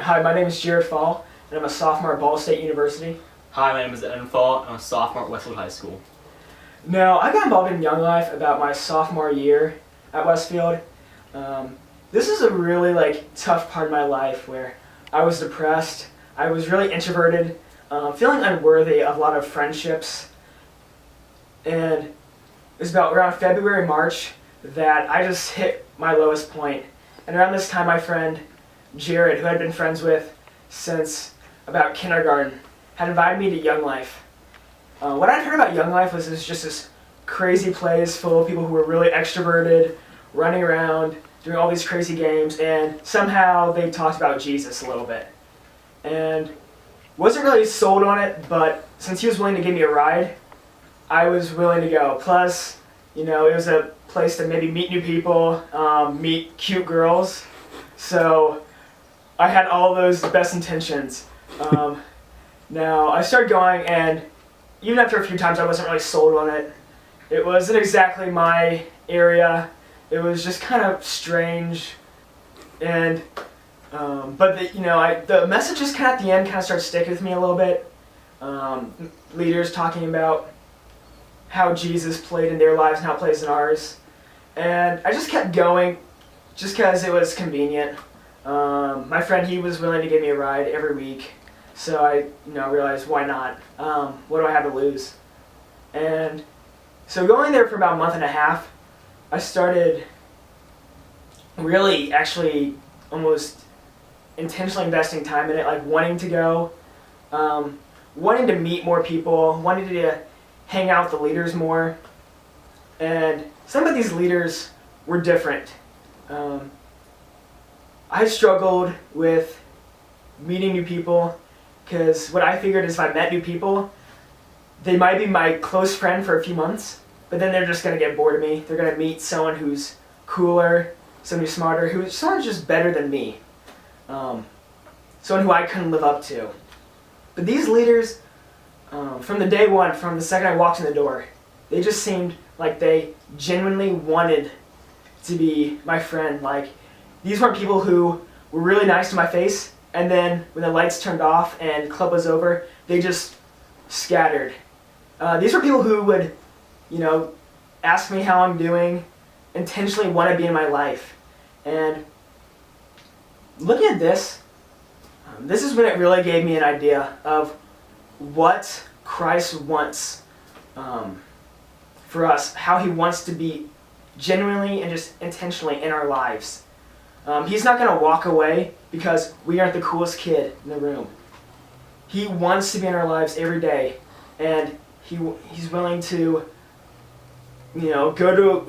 Hi, my name is Jared Fall, and I'm a sophomore at Ball State University. Hi, my name is Evan Fall. I'm a sophomore at Westfield High School. Now, I got involved in Young Life about my sophomore year at Westfield. This is a really tough part of my life where I was depressed. I was really introverted, feeling unworthy of a lot of friendships. And it was about around February, March that I just hit my lowest point. And around this time, my friend Jared, who I'd been friends with since about kindergarten, had invited me to Young Life. What I'd heard about Young Life was just this crazy place full of people who were really extroverted, running around, doing all these crazy games, and somehow they talked about Jesus a little bit. And wasn't really sold on it, but since he was willing to give me a ride, I was willing to go. Plus, it was a place to maybe meet new people, meet cute girls. So I had all those best intentions. Now, I started going, and even after a few times, I wasn't really sold on it. It wasn't exactly my area. It was just kind of strange. And, but the messages kind of at the end kind of started sticking with me a little bit. Leaders talking about how Jesus played in their lives and how it plays in ours. And I just kept going just because it was convenient. My friend, he was willing to give me a ride every week. So I realized, why not? What do I have to lose? And so going there for about a month and a half, I started really actually almost intentionally investing time in it, like wanting to go, wanting to meet more people, wanting to hang out with the leaders more. And some of these leaders were different. I struggled with meeting new people because what I figured is if I met new people, they might be my close friend for a few months, but then they're just going to get bored of me. They're going to meet someone who's cooler, someone who's smarter, someone just better than me, someone who I couldn't live up to. But these leaders, from the day one, from the second I walked in the door, they just seemed like they genuinely wanted to be my friend. Like, these weren't people who were really nice to my face, and then when the lights turned off and club was over, they just scattered. These were people who would, ask me how I'm doing, intentionally want to be in my life. And looking at this, this is when it really gave me an idea of what Christ wants for us, how he wants to be genuinely and just intentionally in our lives. He's not going to walk away because we aren't the coolest kid in the room. He wants to be in our lives every day, and he's willing to, go to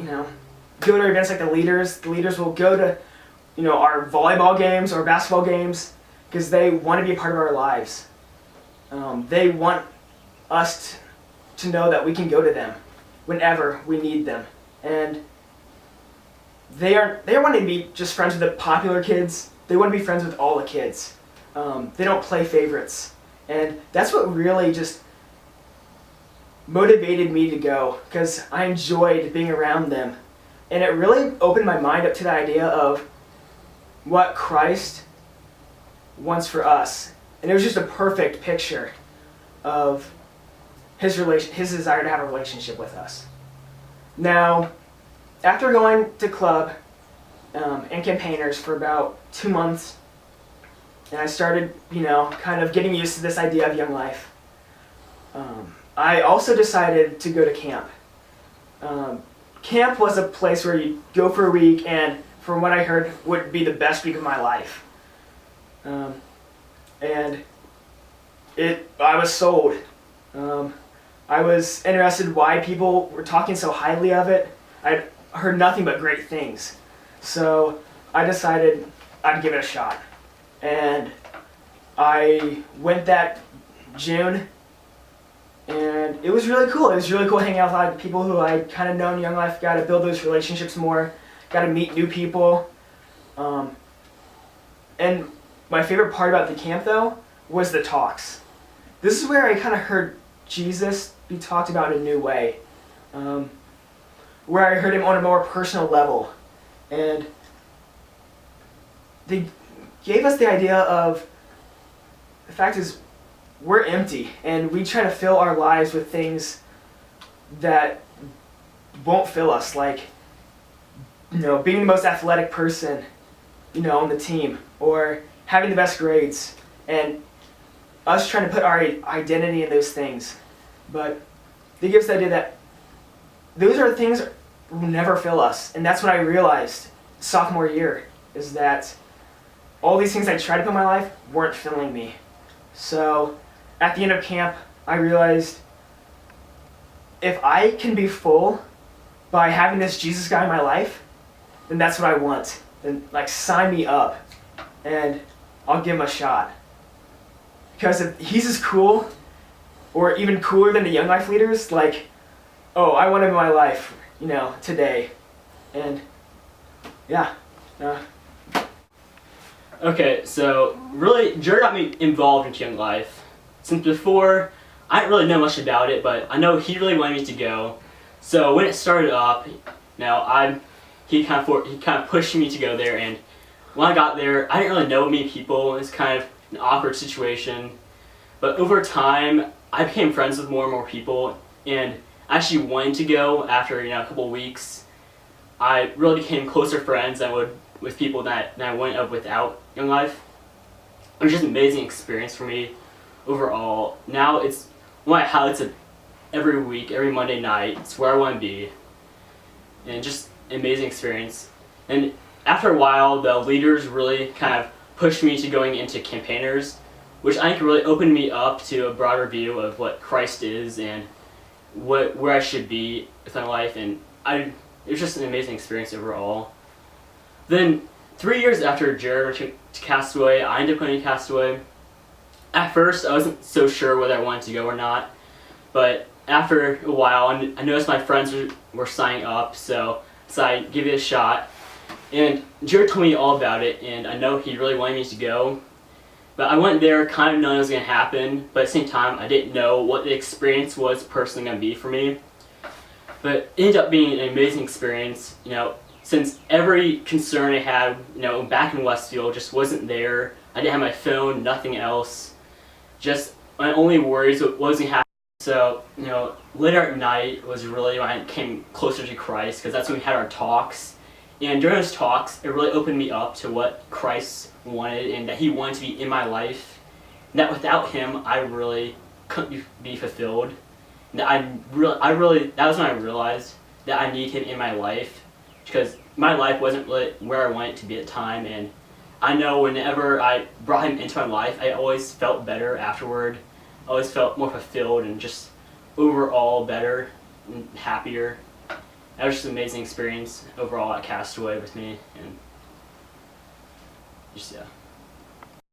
events like the leaders. The leaders will go to, our volleyball games or basketball games because they want to be a part of our lives. They want us to know that we can go to them whenever we need them, and they don't want to be just friends with the popular kids. They want to be friends with all the kids. They don't play favorites. And that's what really just motivated me to go, because I enjoyed being around them. And it really opened my mind up to the idea of what Christ wants for us. And it was just a perfect picture of his desire to have a relationship with us. Now, after going to club and campaigners for about 2 months, and I started, kind of getting used to this idea of Young Life, I also decided to go to camp. Camp was a place where you go for a week, and from what I heard, would be the best week of my life. And I was sold. I was interested why people were talking so highly of it. I'd heard nothing but great things. So I decided I'd give it a shot. And I went that June, and it was really cool. It was really cool hanging out with people who I kind of known in Young Life, got to build those relationships more, got to meet new people. And my favorite part about the camp, though, was the talks. This is where I kind of heard Jesus be talked about in a new way, where I heard him on a more personal level. And gave us the idea of, the fact is, we're empty, and we try to fill our lives with things that won't fill us, like, being the most athletic person, on the team, or having the best grades, and us trying to put our identity in those things. But they give us the idea that those are things that will never fill us, and that's what I realized sophomore year, is that all these things I tried to put in my life weren't filling me. So at the end of camp, I realized if I can be full by having this Jesus guy in my life, then that's what I want. Then sign me up, and I'll give him a shot. Because if he's as cool, or even cooler than the Young Life leaders, I want him in my life, today. And yeah. Okay, so really, Jared got me involved in Young Life. Since before, I didn't really know much about it, but I know he really wanted me to go. So when it started up, he kind of pushed me to go there, and when I got there, I didn't really know many people. It's kind of an awkward situation, but over time, I became friends with more and more people, and I actually wanted to go after a couple of weeks. I really became closer friends than I would with people that I went up without Young Life. It was just an amazing experience for me overall. Now it's one of my highlights of every week, every Monday night. It's where I want to be, and just an amazing experience. And after a while, the leaders really kind of pushed me to going into campaigners, which I think really opened me up to a broader view of what Christ is and where I should be with my life. And it was just an amazing experience overall. Then 3 years after Jared went to Castaway, I ended up going to Castaway. At first, I wasn't so sure whether I wanted to go or not, but after a while, I noticed my friends were signing up, so I gave it a shot. And Jared told me all about it, and I know he really wanted me to go. But I went there kind of knowing it was going to happen, but at the same time, I didn't know what the experience was personally going to be for me. But it ended up being an amazing experience, since every concern I had, back in Westfield just wasn't there. I didn't have my phone, nothing else. Just my only worries was what was going to happen. So, later at night was really when I came closer to Christ, because that's when we had our talks. And during those talks, it really opened me up to what Christ wanted, and that he wanted to be in my life. And that without him, I really couldn't be fulfilled. And that that was when I realized that I need him in my life, because my life wasn't really where I wanted it to be at the time. And I know whenever I brought him into my life, I always felt better afterward. I always felt more fulfilled and just overall better and happier. That was just an amazing experience overall at Castaway with me, and just, yeah.